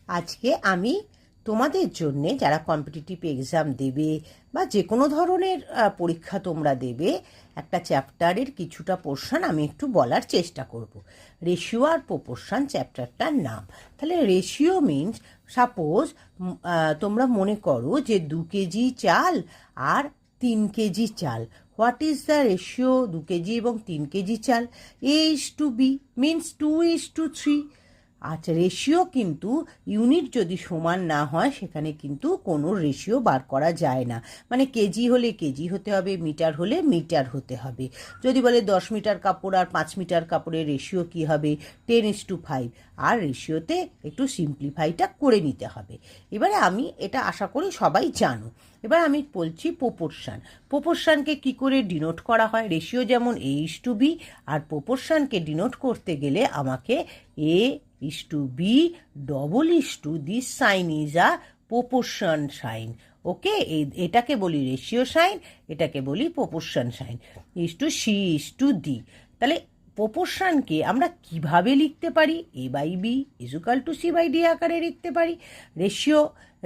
আজকে আমি তোমাদের জন্যে যারা কম্পিটিটিভ এক্সাম দেবে বা যে কোনো ধরনের পরীক্ষা তোমরা দেবে একটা চ্যাপ্টারের কিছুটা পোর্শন আমি একটু বলার চেষ্টা করব। রেশিও আর প্রপোর্শন চ্যাপ্টারটার নাম। তাহলে রেশিও মিনস সাপোজ তোমরা মনে করো যে 2 কেজি চাল আর 3 কেজি চাল। What is the ratio 2 KG এবং 3 কেজি চাল? A:B means 2:3। আচ্ছা, রেশিও কিন্তু ইউনিট যদি সমান না হয় সেখানে কিন্তু কোনো রেশিও বার করা যায় না। মানে কেজি হলে কেজি হতে হবে, মিটার হলে মিটার হতে হবে। যদি বলে 10 মিটার কাপড় আর 5 মিটার কাপড়ের রেশিও কী হবে? 10:5। আর রেশিওতে একটু সিম্পলিফাইটা করে নিতে হবে। এবারে আমি এটা আশা করি সবাই জানো। এবার আমি বলছি প্রপোর্শন। প্রপোর্শনকে কী করে ডিনোট করা হয়? রেশিও যেমন A:B, আর প্রপোর্শনকে ডিনোট করতে গেলে আমাকে A:B this sign is a proportion sign. Okay, এটাকে বলি রেশিও সাইন, এটাকে বলি প্রপোর্শন সাইন। C:D। তাহলে প্রপোর্শনকে আমরা কিভাবে লিখতে পারি? A/B = C/D আকারে লিখতে পারি।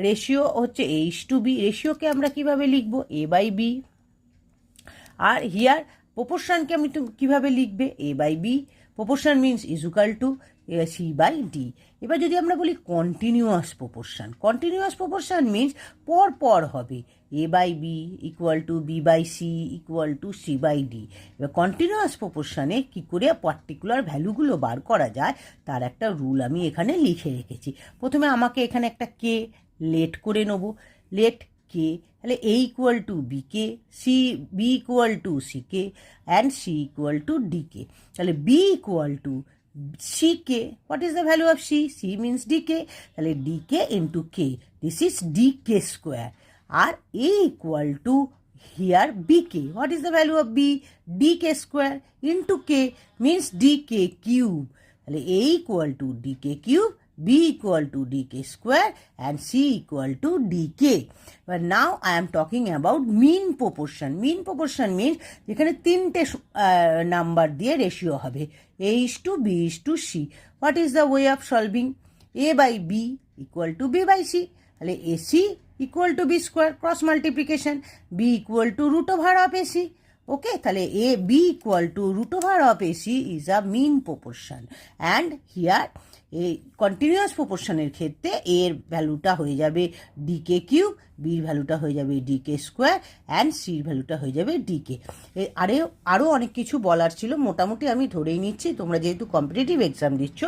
রেশিও হচ্ছে A:B। রেশিওকে আমরা কিভাবে লিখব? A/B। আর হিয়ার প্রপোর্শনকে আমি কিভাবে লিখবে? A/B। Proportion means C/D। এবার যদি আমরা বলি কন্টিনিউয়াস প্রপোর্শন মিনস পর পর হবে। A/B = B/C = C/D। এবার কন্টিনিউয়াস প্রপোর্শনে কী করে পার্টিকুলার ভ্যালুগুলো বার করা যায় তার একটা রুল আমি এখানে লিখে রেখেছি। প্রথমে আমাকে এখানে একটা কে লেট করে নেব। লেট কে, তাহলে A=BK, B=CK অ্যান্ড C=DK। তাহলে B=CK। What is the value of C means DK। তাহলে DK into K, this is DK square. আর here BK. What is the value of B? DK square into K means DK cube. তাহলে A=DK cube, B = DK square and C = DK. But now I am talking about mean proportion. Mean proportion means যেখানে 3টে number দিয়ে ratio হবে A:B:C. What is the way of solving? A/B = B/C. তাহলে AC = B square, cross multiplication. B = AC. ওকে, তাহলে B √AC is a mean proportion. And here এই continuous প্রপোর্শনের ক্ষেত্রে এর ভ্যালুটা হয়ে যাবে DK কিউব, বির ভ্যালুটা হয়ে যাবে DK স্কোয়ার অ্যান্ড সির ভ্যালুটা হয়ে যাবে DK। আরও অনেক কিছু বলার ছিল, মোটামুটি আমি ধরেই নিচ্ছি তোমরা যেহেতু কম্পিটিটিভ এক্সাম দিচ্ছ